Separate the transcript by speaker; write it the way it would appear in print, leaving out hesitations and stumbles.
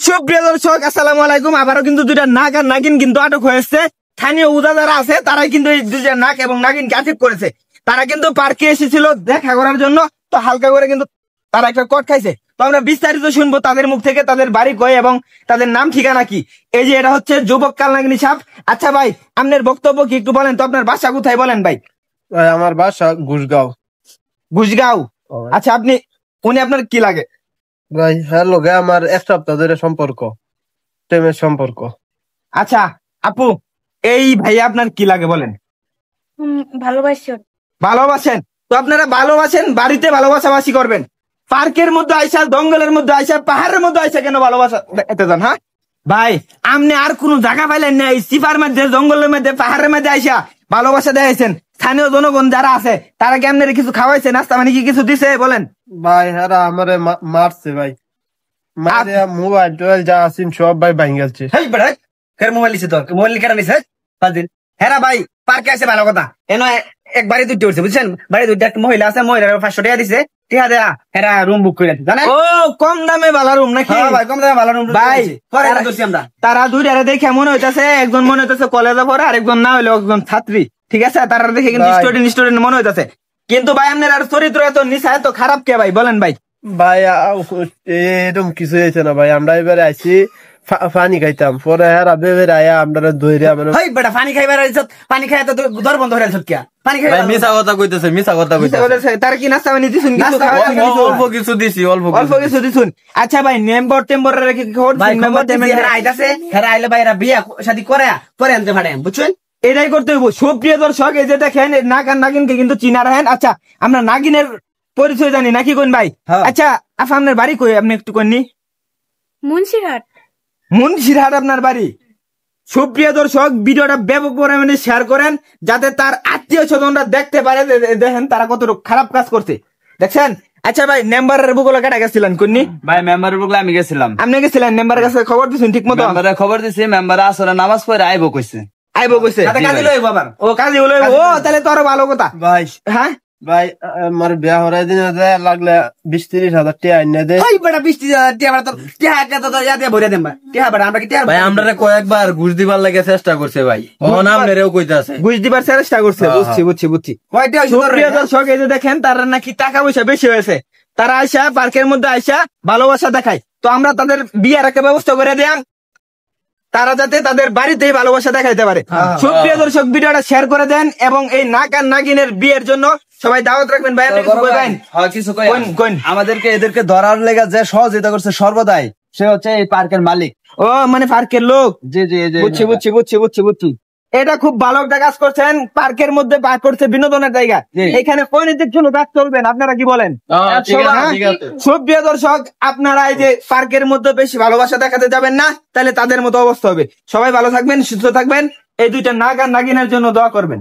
Speaker 1: সুপ্রিয় দর্শক, আসসালামু আলাইকুম। আবারও কিন্তু দুইটা নাক আর নাগিন কিন্তু আটক হয়েছে। স্থানীয় উদা যারা আছে তারাই কিন্তু এই দুইটা নাক এবং নাগিনকে আটক করেছে। তারা কিন্তু পার্কে এসেছিল দেখা করার জন্য, তো হালকা করে কিন্তু তারা একটা কট খাইছে। তো আমরা বিস্তারিত শুনবো তাদের মুখ থেকে, তাদের বাড়ি কই এবং তাদের নাম ঠিকানা কি। এই যে এটা হচ্ছে যুবক কালনাগিনী সাপ। আচ্ছা ভাই, আপনার বক্তব্য কি একটু বলেন তো, আপনার বাসা কোথায় বলেন ভাই?
Speaker 2: আমার বাসা ঘুষগাঁও।
Speaker 1: ঘুষগাঁও। আচ্ছা, উনি আপনার কি লাগে?
Speaker 2: ভাই হ্যালো গে, আমার এক সপ্তাহ ধরে সম্পর্ক, প্রেমের সম্পর্ক।
Speaker 1: আচ্ছা আপু, এই ভাই আপনার কি লাগে বলেন?
Speaker 3: ভালোবাসি।
Speaker 1: ভালোবাসেন? তো আপনারা ভালোবাসেন, বাড়িতে ভালোবাসাবাসি করবেন। পার্কের মধ্যে আইসা, জঙ্গলের মধ্যে আইসা, পাহাড়ের মধ্যে আইসা কেন ভালোবাসা এতে যান? হ্যাঁ ভাই, আপনি আর কোন জায়গা পাইলেন না? সিপার মধ্যে, জঙ্গলের মধ্যে, পাহাড়ের মধ্যে আইসা ভালোবাসা দেখাইছেন। স্থানীয় জনগণ যারা আছে তারা কি আপনার কিছু খাওয়াইছে, নাস্তা মানে কি কিছু দিছে বলেন?
Speaker 2: ভাই হ্যাঁ আমারে মারছে ভাই, মারে মোবাইল টোবাইল যা আছেন সব ভাই ভাঙ গেছে।
Speaker 1: হেই বেড়া, ফের মোবাইল নিছে? তোর মোবাইল কেন নিছে? পাঁচদিন হেরা ভাই পার্কে আসে ভালো কথা, এনে এক বাড়ি দুইটা উঠছে বুঝছেন। বাড়ি দুইটা মহিলা আছে, মহিলার 500 টাকা দিছে, টিহা দেয়া হেরা রুম বুক করে জানেন। ও কম দামে ভালো রুম নাকি? ভাই কম দামে ভালো রুম ভাই। তারা দুইটারে দেখে মনে হইতাছে একজন মনে হইতাছে কলেজে পড়ে, আর একজন না হইলে একজন ছাত্রী। ঠিক আছে, তারা দেখে কিন্তু স্টুডেন্ট মনে হইতাছে। কিন্তু ভাই আপনার আর চরিত্র এত নিশা এত খারাপ কে ভাই বলেন ভাই?
Speaker 2: ভাই এরকম কিছু হয়েছে না ভাই, আমরা এবারে আইছি পানি খাইতাম, পরে হেরা বেবের আয়া আমরা ধরে
Speaker 1: ভাই বেটা পানি খাইবার পানি খাই তো দর বন্ধ হয়ে যাচ্ছে। পানি খাই
Speaker 4: মিছা কথা কইতেছে, মিছা কথা কইতেছে।
Speaker 1: তার কি নাস্তা বানিয়ে দিছুন?
Speaker 4: অল্প কিছু দিছি, অল্প
Speaker 1: কিছু দিছুন। আচ্ছা ভাই, মেম্বার টেম্বর রেখে খবর মেম্বার টেম্বর আইতাছে, হেরা আইলে ভাই এরা বিয়া শাদী করে পরে আনতে পারে বুঝছেন। এটাই করতে হইব। সুপ্রিয় দর্শক, এই যে দেখেন নাক আর নাগিনকে কিন্তু চিনা রাখেন। আচ্ছা, আমরা নাগিনের পরিচয় জানি নাকি কোন ভাই? আচ্ছা আপনার বাড়ি কই, আপনি একটু কোননি?
Speaker 3: মুন্সিরহাট।
Speaker 1: মুন্সিরহাট আপনার বাড়ি? সুপ্রিয় দর্শক, ভিডিওটা ব্যাপক পরিমাণে শেয়ার করেন যাতে তার আত্মীয় স্বজনরা দেখতে পারে। দেখেন তারা কত খারাপ কাজ করছে, দেখছেন। আচ্ছা ভাই, মেম্বারের বুকগুলো কেটে গেছিলেন কোননি?
Speaker 4: ভাই মেম্বারের বুকলে আমি গেছিলাম।
Speaker 1: আপনি গেছিলেন? মেম্বারের কাছে খবর দিছেন ঠিক মতো?
Speaker 4: মেম্বারে খবর দিছি, মেম্বার আসলে নামাজ পড়ে আইবো কইছে।
Speaker 1: আইবো কইছে? কাজে লইব আবার? ও কাজে লইব। ও তাহলে তো আরো ভালো কথা
Speaker 2: ভাই।
Speaker 1: হ্যাঁ
Speaker 2: ভাই আমার বিয়া হরাই দিন লাগলে 20-30 হাজার টাকা আইনা দে।
Speaker 1: ওই বেটা 20-30 টাকা তো টাকা তো ইয়া দিয়ে ভরে দেন ভাই। টাকা বেটা আমরা কি টাকা
Speaker 4: ভাই আমরা কয়েকবার ঘুষ দিবার লাগে চেষ্টা করছে ভাই, ও নাম নেরেও কইতাছে
Speaker 1: ঘুষ দিবার চেষ্টা করছে। বুঝছি। সুপ্রিয় দর্শক, এই যে দেখেন তারা নাকি টাকা পয়সা বেশি হয়েছে, তারা আইসা পার্কের মধ্যে আইসা ভালোবাসা দেখায়। তো আমরা তাদের বিয়ের একটা ব্যবস্থা করে দেন, তারা যাতে তাদের বাড়িতেই ভালোবাসা দেখাইতে পারে। সুপ্রিয় দর্শক, ভিডিওটা শেয়ার করে দেন এবং এই নাক আর নাগিনের বিয়ের জন্য সবাই দাওয়াত রাখবেন। ভাই
Speaker 4: কিছু আমাদেরকে এদেরকে ধরার লেগে যে সহযোগিতা করছে সর্বদাই, সে হচ্ছে এই পার্কের মালিক।
Speaker 1: ও মানে পার্কের লোক?
Speaker 4: জি জি জি,
Speaker 1: বুঝছি। এটা খুব ভালো একটা কাজ করছেন। পার্কের মধ্যে পার্ক করছে বিনোদনের জায়গা, এখানে পরিণতির জন্য কাজ চলবেন। আপনারা কি বলেন? সুপ্রিয় দর্শক, আপনারা এই যে পার্কের মধ্যে বেশি ভালোবাসা দেখাতে যাবেন না, তাহলে তাদের মতো অবস্থা হবে। সবাই ভালো থাকবেন, সুস্থ থাকবেন। এই দুইটা নাগ আর নাগিনের জন্য দোয়া করবেন।